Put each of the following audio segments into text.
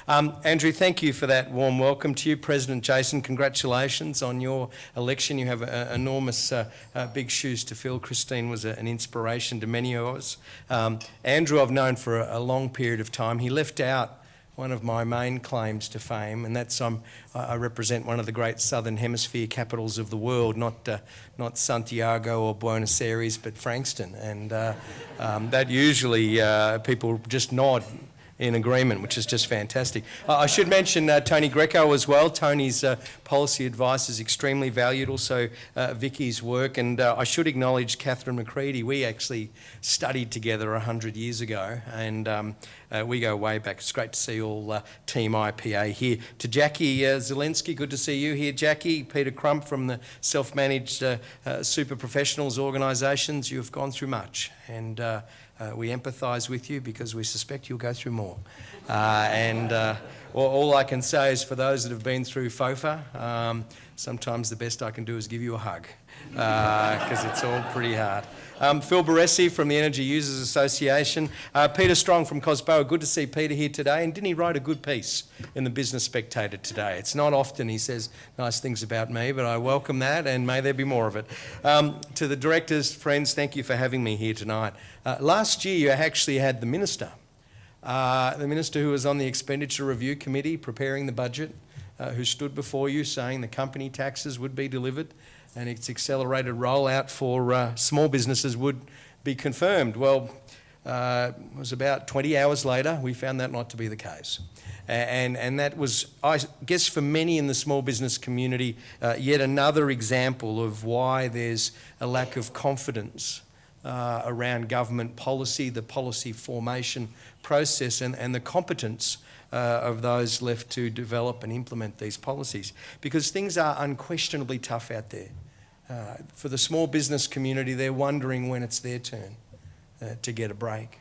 Andrew, thank you for that warm welcome to you. President Jason, congratulations on your election. You have enormous big shoes to fill. Christine was an inspiration to many of us. Andrew I've known for a long period of time. He left out one of my main claims to fame, and that's I represent one of the great Southern Hemisphere capitals of the world, not Santiago or Buenos Aires, but Frankston. And that usually people just nod in agreement, which is just fantastic. I should mention Tony Greco as well. Tony's policy advice is extremely valued, also Vicky's work, and I should acknowledge Catherine McCready. We actually studied together 100 years ago, and we go way back. It's great to see all Team IPA here. To Jackie Zelensky, good to see you here, Jackie. Peter Crump from the Self-Managed Super Professionals Organisations. You've gone through much, and we empathise with you because we suspect you'll go through more. All I can say is for those that have been through FOFA, sometimes the best I can do is give you a hug because it's all pretty hard. Phil Baresi from the Energy Users Association. Peter Strong from Cosboa. Good to see Peter here today. And didn't he write a good piece in the Business Spectator today? It's not often he says nice things about me, but I welcome that and may there be more of it. To the directors, friends, thank you for having me here tonight. Last year you actually had the Minister who was on the Expenditure Review Committee preparing the budget, who stood before you saying the company taxes would be delivered and its accelerated rollout for small businesses would be confirmed. Well, it was about 20 hours later, we found that not to be the case. And that was, I guess, for many in the small business community, yet another example of why there's a lack of confidence around government policy, the policy formation process, and the competence of those left to develop and implement these policies. Because things are unquestionably tough out there. For the small business community, they're wondering when it's their turn to get a break.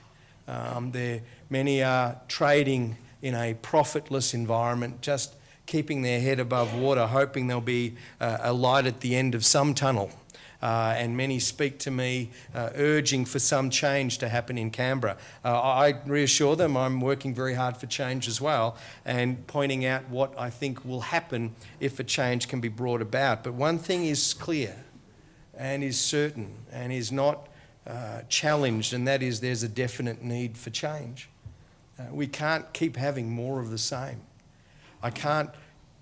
Many are trading in a profitless environment, just keeping their head above water, hoping there'll be a light at the end of some tunnel. And many speak to me urging for some change to happen in Canberra. I reassure them I'm working very hard for change as well and pointing out what I think will happen if a change can be brought about. But one thing is clear and is certain and is not challenged, and that is there's a definite need for change. We can't keep having more of the same. I can't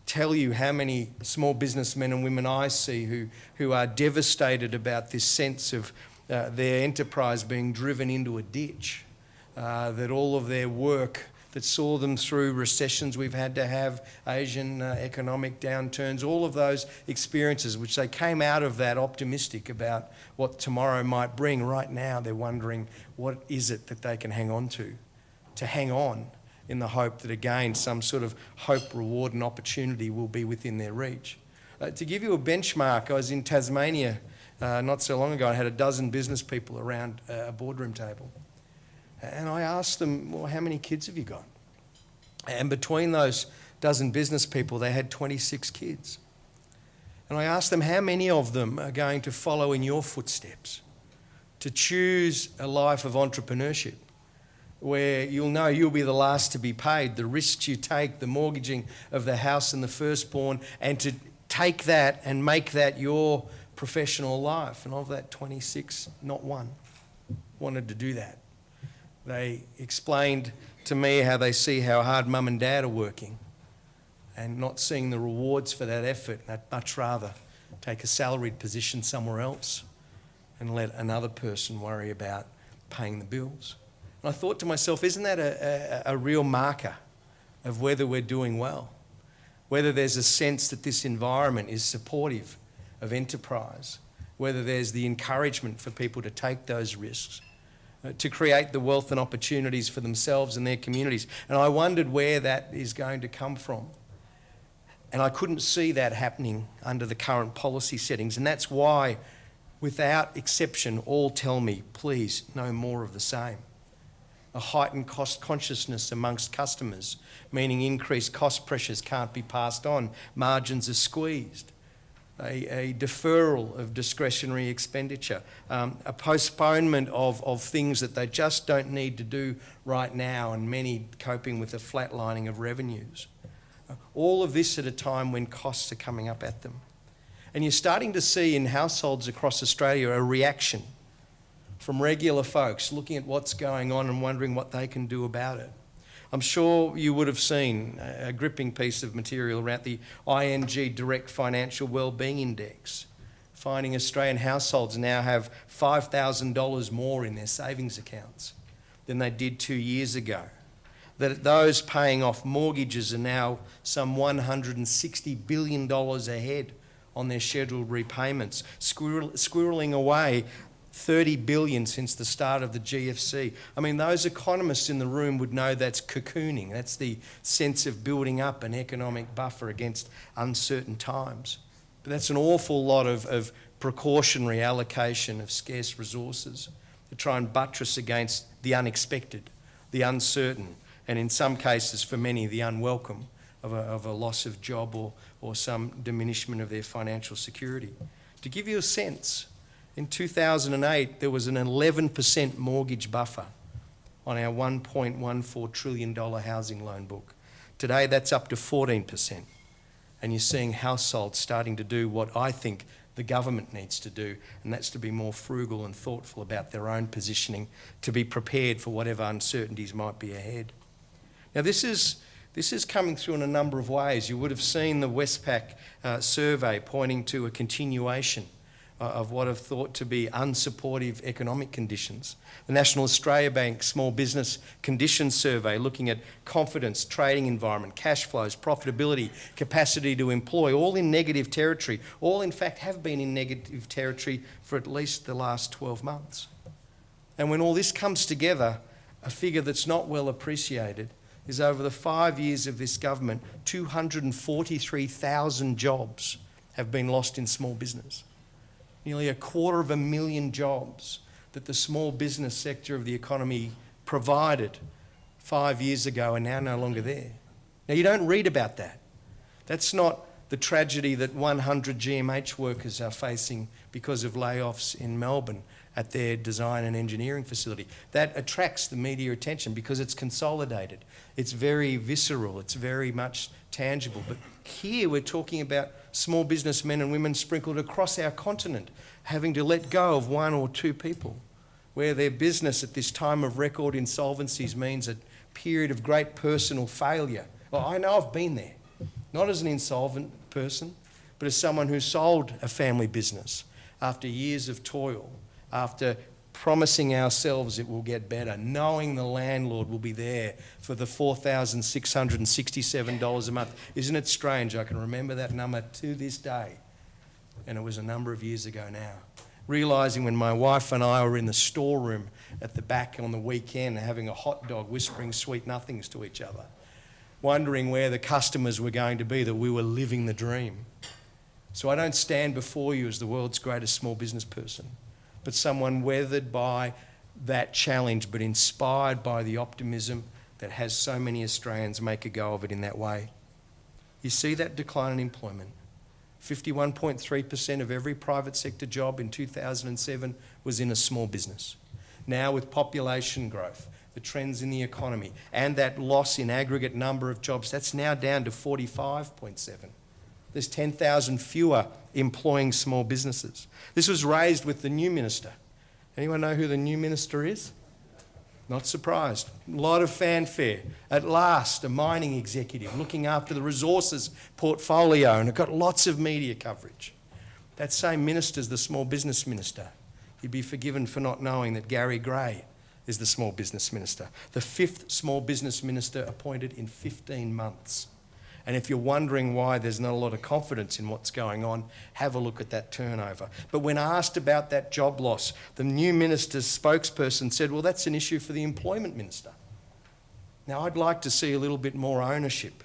tell you how many small businessmen and women I see who are devastated about this sense of their enterprise being driven into a ditch, that all of their work that saw them through recessions we've had to have, Asian economic downturns, all of those experiences, which they came out of that optimistic about what tomorrow might bring. Right now they're wondering what is it that they can hang on to hang on in the hope that, again, some sort of hope, reward and opportunity will be within their reach. To give you a benchmark, I was in Tasmania not so long ago. I had a dozen business people around a boardroom table. And I asked them, well, how many kids have you got? And between those dozen business people, they had 26 kids. And I asked them, how many of them are going to follow in your footsteps, to choose a life of entrepreneurship, where you'll know you'll be the last to be paid, the risks you take, the mortgaging of the house and the firstborn, and to take that and make that your professional life. And of that 26, not one wanted to do that. They explained to me how they see how hard mum and dad are working and not seeing the rewards for that effort. They'd much rather take a salaried position somewhere else and let another person worry about paying the bills. And I thought to myself, isn't that a real marker of whether we're doing well? Whether there's a sense that this environment is supportive of enterprise, whether there's the encouragement for people to take those risks, to create the wealth and opportunities for themselves and their communities. And I wondered where that is going to come from. And I couldn't see that happening under the current policy settings. And that's why, without exception, all tell me, please, no more of the same. A heightened cost consciousness amongst customers, meaning increased cost pressures can't be passed on, margins are squeezed. a deferral of discretionary expenditure, a postponement of things that they just don't need to do right now, and many coping with the flatlining of revenues. All of this at a time when costs are coming up at them. And you're starting to see in households across Australia a reaction from regular folks looking at what's going on and wondering what they can do about it. I'm sure you would have seen a gripping piece of material around the ING Direct Financial Wellbeing Index, finding Australian households now have $5,000 more in their savings accounts than they did 2 years ago. That those paying off mortgages are now some $160 billion ahead on their scheduled repayments, squirreling away $30 billion since the start of the GFC. I mean, those economists in the room would know that's cocooning. That's the sense of building up an economic buffer against uncertain times. But that's an awful lot of precautionary allocation of scarce resources to try and buttress against the unexpected, the uncertain, and in some cases, for many, the unwelcome of a loss of job or some diminishment of their financial security. To give you a sense, in 2008, there was an 11% mortgage buffer on our $1.14 trillion housing loan book. Today, that's up to 14%. And you're seeing households starting to do what I think the government needs to do, and that's to be more frugal and thoughtful about their own positioning, to be prepared for whatever uncertainties might be ahead. Now, this is coming through in a number of ways. You would have seen the Westpac survey pointing to a continuation of what are thought to be unsupportive economic conditions. The National Australia Bank Small Business Conditions Survey looking at confidence, trading environment, cash flows, profitability, capacity to employ, all in negative territory. All in fact have been in negative territory for at least the last 12 months. And when all this comes together, a figure that's not well appreciated is over the 5 years of this government, 243,000 jobs have been lost in small business. Nearly 250,000 jobs that the small business sector of the economy provided 5 years ago are now no longer there. Now, you don't read about that. That's not the tragedy that 100 GMH workers are facing because of layoffs in Melbourne at their design and engineering facility. That attracts the media attention because it's consolidated. It's very visceral. It's very much tangible. But here we're talking about small business men and women sprinkled across our continent having to let go of one or two people, where their business at this time of record insolvencies means a period of great personal failure. Well, I know I've been there, not as an insolvent person, but as someone who sold a family business after years of toil, after promising ourselves it will get better, knowing the landlord will be there for the $4,667 a month. Isn't it strange? I can remember that number to this day. And it was a number of years ago now. Realising when my wife and I were in the storeroom at the back on the weekend having a hot dog, whispering sweet nothings to each other, wondering where the customers were going to be, that we were living the dream. So I don't stand before you as the world's greatest small business person, but someone weathered by that challenge, but inspired by the optimism that has so many Australians make a go of it in that way. You see that decline in employment. 51.3% of every private sector job in 2007 was in a small business. Now, with population growth, the trends in the economy, and that loss in aggregate number of jobs, that's now down to 45.7. There's 10,000 fewer employing small businesses. This was raised with the new minister. Anyone know who the new minister is? Not surprised. A lot of fanfare. At last, a mining executive looking after the resources portfolio, and it got lots of media coverage. That same minister's the small business minister. You'd be forgiven for not knowing that Gary Gray is the small business minister, the 5th small business minister appointed in 15 months. And if you're wondering why there's not a lot of confidence in what's going on, have a look at that turnover. But when asked about that job loss, the new minister's spokesperson said, well, that's an issue for the employment minister. Now, I'd like to see a little bit more ownership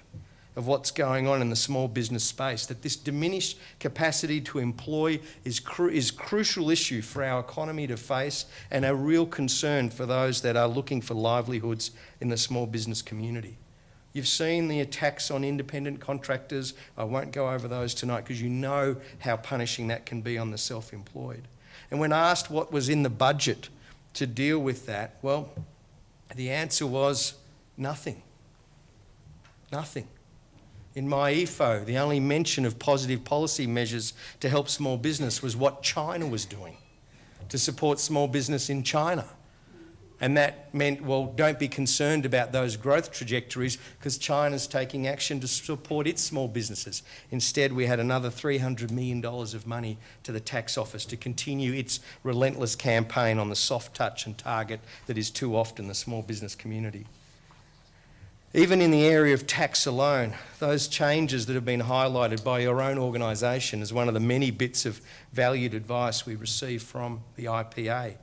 of what's going on in the small business space, that this diminished capacity to employ is crucial issue for our economy to face, and a real concern for those that are looking for livelihoods in the small business community. You've seen the attacks on independent contractors. I won't go over those tonight because you know how punishing that can be on the self-employed. And when asked what was in the budget to deal with that, well, the answer was nothing. Nothing. In my EFO, the only mention of positive policy measures to help small business was what China was doing to support small business in China. And that meant, well, don't be concerned about those growth trajectories because China's taking action to support its small businesses. Instead, we had another $300 million of money to the tax office to continue its relentless campaign on the soft touch and target that is too often the small business community. Even in the area of tax alone, those changes that have been highlighted by your own organisation as one of the many bits of valued advice we receive from the IPA,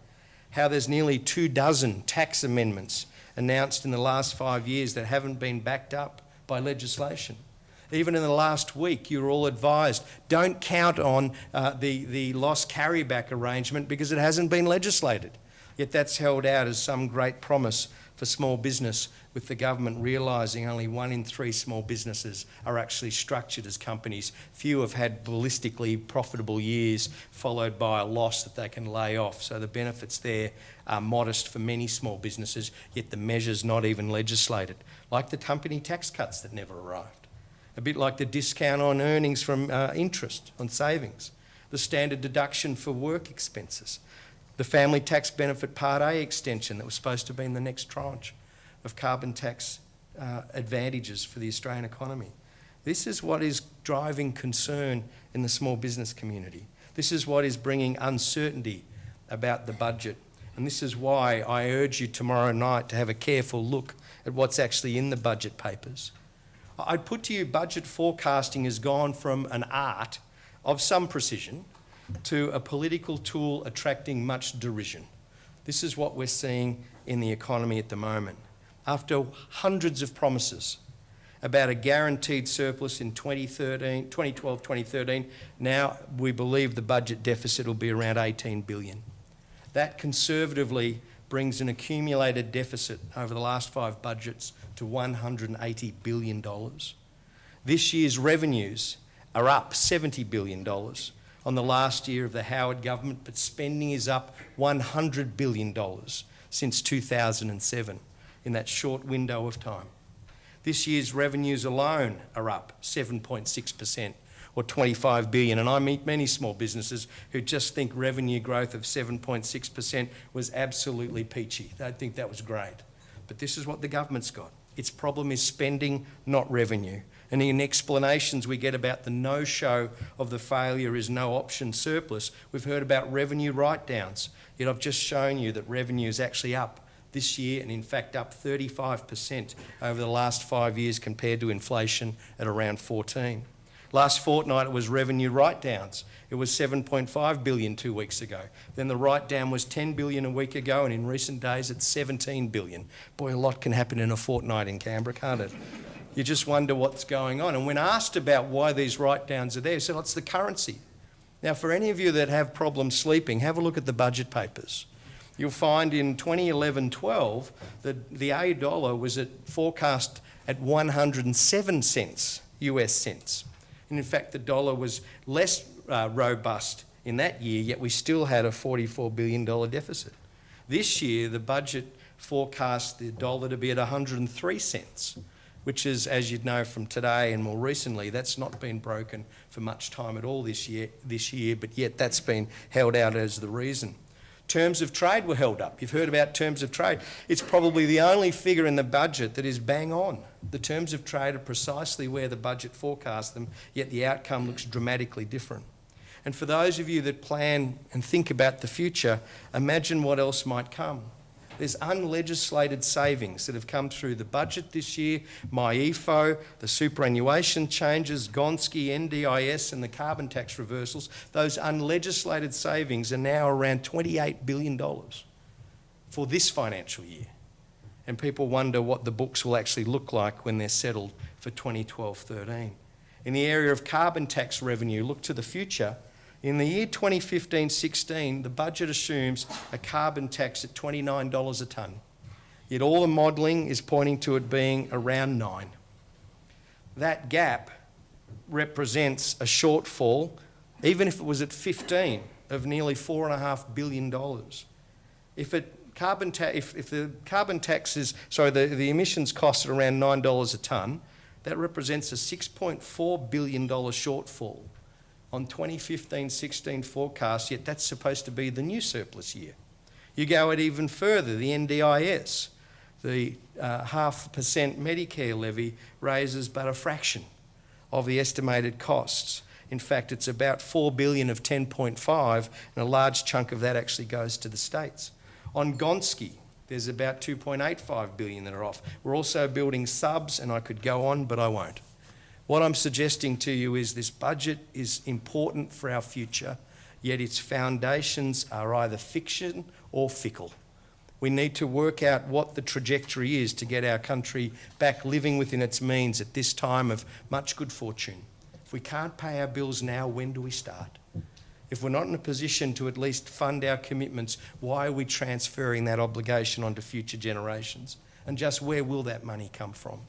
how there's nearly 24 tax amendments announced in the last 5 years that haven't been backed up by legislation. Even in the last week, you were all advised, don't count on the loss carryback arrangement because it hasn't been legislated. Yet that's held out as some great promise for small business, with the government realising only 1 in 3 small businesses are actually structured as companies. Few have had ballistically profitable years followed by a loss that they can lay off. So the benefits there are modest for many small businesses, yet the measure's not even legislated. Like the company tax cuts that never arrived. A bit like the discount on earnings from interest on savings. The standard deduction for work expenses. The family tax benefit Part A extension that was supposed to be in the next tranche of carbon tax advantages for the Australian economy. This is what is driving concern in the small business community. This is what is bringing uncertainty about the budget. And this is why I urge you tomorrow night to have a careful look at what's actually in the budget papers. I'd put to you budget forecasting has gone from an art of some precision to a political tool attracting much derision. This is what we're seeing in the economy at the moment. After hundreds of promises about a guaranteed surplus in 2012-2013, now we believe the budget deficit will be around 18 billion. That conservatively brings an accumulated deficit over the last 5 budgets to $180 billion. This year's revenues are up $70 billion on the last year of the Howard government, but spending is up $100 billion since 2007 in that short window of time. This year's revenues alone are up 7.6%, or 25 billion. And I meet many small businesses who just think revenue growth of 7.6% was absolutely peachy. They think that was great. But this is what the government's got. Its problem is spending, not revenue. And in explanations we get about the no-show of the failure is no option surplus, we've heard about revenue write-downs. Yet I've just shown you that revenue is actually up this year, and in fact up 35% over the last 5 years compared to inflation at around 14. Last fortnight it was revenue write-downs. It was 7.5 billion 2 weeks ago. Then the write-down was 10 billion a week ago, and in recent days it's 17 billion. Boy, a lot can happen in a fortnight in Canberra, can't it? You just wonder what's going on. And when asked about why these write-downs are there, they said, it's the currency. Now, for any of you that have problems sleeping, have a look at the budget papers. You'll find in 2011-12 that the A dollar was forecast at 107 cents, US cents. And in fact, the dollar was less robust in that year, yet we still had a $44 billion deficit. This year, the budget forecast the dollar to be at 103 cents, which is, as you'd know from today and more recently, that's not been broken for much time at all this year, but yet that's been held out as the reason. Terms of trade were held up. You've heard about terms of trade. It's probably the only figure in the budget that is bang on. The terms of trade are precisely where the budget forecasts them, yet the outcome looks dramatically different. And for those of you that plan and think about the future, imagine what else might come. There's unlegislated savings that have come through the budget this year, MyEFO, the superannuation changes, Gonski, NDIS and the carbon tax reversals. Those unlegislated savings are now around $28 billion for this financial year. And people wonder what the books will actually look like when they're settled for 2012-13. In the area of carbon tax revenue, look to the future. In the year 2015-16, the budget assumes a carbon tax at $29 a tonne. Yet all the modelling is pointing to it being around $9. that gap represents a shortfall, even if it was at 15, of nearly $4.5 billion. If the carbon tax is, the emissions cost at around $9 a tonne, that represents a $6.4 billion shortfall on 2015-16 forecast, yet that's supposed to be the new surplus year. You go it even further, the NDIS, the 0.5% Medicare levy raises but a fraction of the estimated costs. In fact, it's about $4 billion of 10.5, and a large chunk of that actually goes to the states. On Gonski, there's about 2.85 billion that are off. We're also building subs, and I could go on, but I won't. What I'm suggesting to you is this budget is important for our future, yet its foundations are either fiction or fickle. We need to work out what the trajectory is to get our country back living within its means at this time of much good fortune. If we can't pay our bills now, when do we start? If we're not in a position to at least fund our commitments, why are we transferring that obligation onto future generations? And just where will that money come from?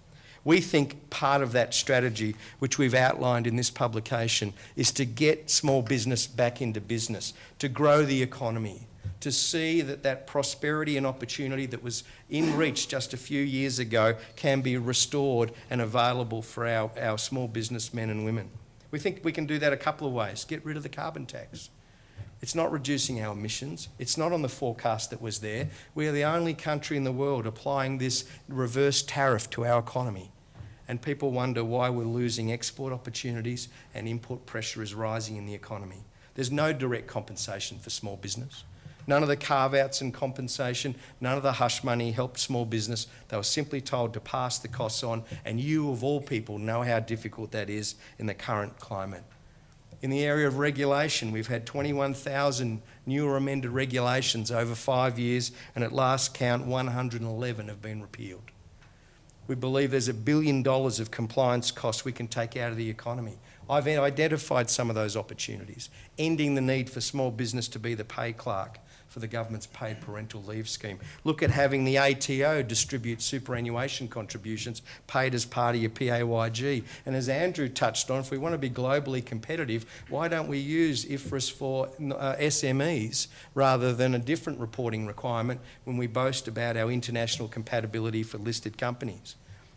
We think part of that strategy, which we've outlined in this publication, is to get small business back into business, to grow the economy, to see that prosperity and opportunity that was in reach just a few years ago can be restored and available for our small businessmen and women. We think we can do that a couple of ways. Get rid of the carbon tax. It's not reducing our emissions. It's not on the forecast that was there. We are the only country in the world applying this reverse tariff to our economy. And people wonder why we're losing export opportunities and import pressure is rising in the economy. There's no direct compensation for small business. None of the carve-outs and compensation, none of the hush money helped small business. They were simply told to pass the costs on, and you, of all people, know how difficult that is in the current climate. In the area of regulation, we've had 21,000 new or amended regulations over 5 years, and at last count, 111 have been repealed. We believe there's $1 billion of compliance costs we can take out of the economy. I've identified some of those opportunities. Ending the need for small business to be the pay clerk for the government's paid parental leave scheme. Look at having the ATO distribute superannuation contributions paid as part of your PAYG. And as Andrew touched on, if we want to be globally competitive, why don't we use IFRS for SMEs rather than a different reporting requirement when we boast about our international compatibility for listed companies?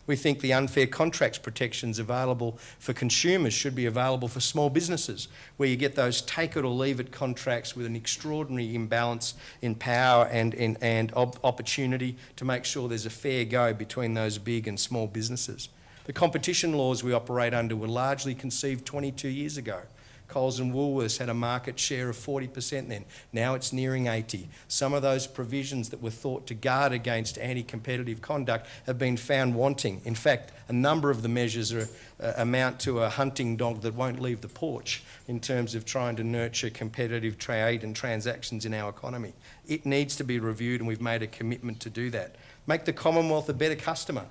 We think the unfair contracts protections available for consumers should be available for small businesses, where you get those take it or leave it contracts with an extraordinary imbalance in power and opportunity to make sure there's a fair go between those big and small businesses. The competition laws we operate under were largely conceived 22 years ago. Coles and Woolworths had a market share of 40% then. Now it's nearing 80%. Some of those provisions that were thought to guard against anti-competitive conduct have been found wanting. In fact, a number of the measures amount to a hunting dog that won't leave the porch in terms of trying to nurture competitive trade and transactions in our economy. It needs to be reviewed, and we've made a commitment to do that. Make the Commonwealth a better customer.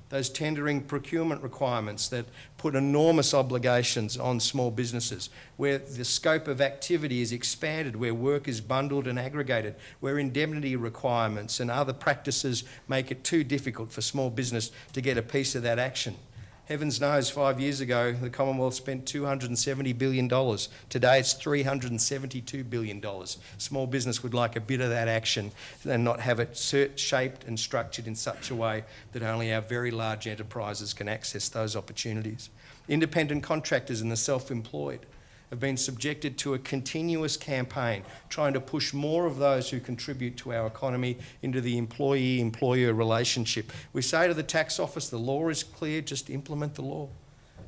Those tendering procurement requirements that put enormous obligations on small businesses, where the scope of activity is expanded, where work is bundled and aggregated, where indemnity requirements and other practices make it too difficult for small business to get a piece of that action. Heavens knows, 5 years ago, the Commonwealth spent $270 billion. Today, it's $372 billion. Small business would like a bit of that action and not have it shaped and structured in such a way that only our very large enterprises can access those opportunities. Independent contractors and the self-employed have been subjected to a continuous campaign trying to push more of those who contribute to our economy into the employee-employer relationship. We say to the tax office, the law is clear, just implement the law.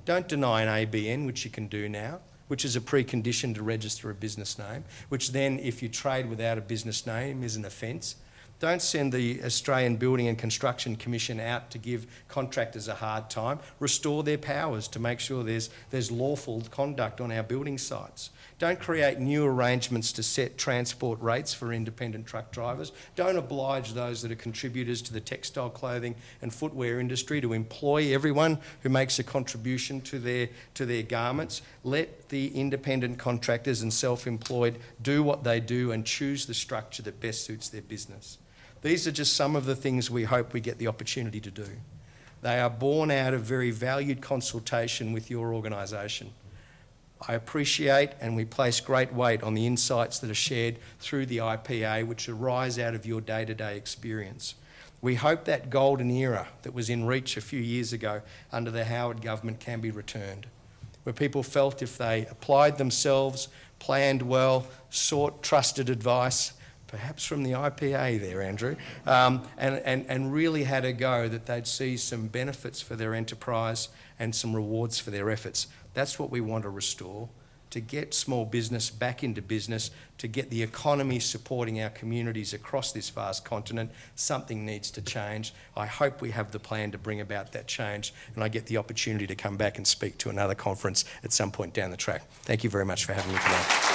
Don't deny an ABN, which you can do now, which is a precondition to register a business name, which then, if you trade without a business name, is an offence. Don't send the Australian Building and Construction Commission out to give contractors a hard time. Restore their powers to make sure there's lawful conduct on our building sites. Don't create new arrangements to set transport rates for independent truck drivers. Don't oblige those that are contributors to the textile, clothing and footwear industry to employ everyone who makes a contribution to their garments. Let the independent contractors and self-employed do what they do and choose the structure that best suits their business. These are just some of the things we hope we get the opportunity to do. They are born out of very valued consultation with your organisation. I appreciate and we place great weight on the insights that are shared through the IPA, which arise out of your day-to-day experience. We hope that golden era that was in reach a few years ago under the Howard government can be returned, where people felt if they applied themselves, planned well, sought trusted advice, perhaps from the IPA there, Andrew, and really had a go, that they'd see some benefits for their enterprise and some rewards for their efforts. That's what we want to restore, to get small business back into business, to get the economy supporting our communities across this vast continent. Something needs to change. I hope we have the plan to bring about that change, and I get the opportunity to come back and speak to another conference at some point down the track. Thank you very much for having me tonight.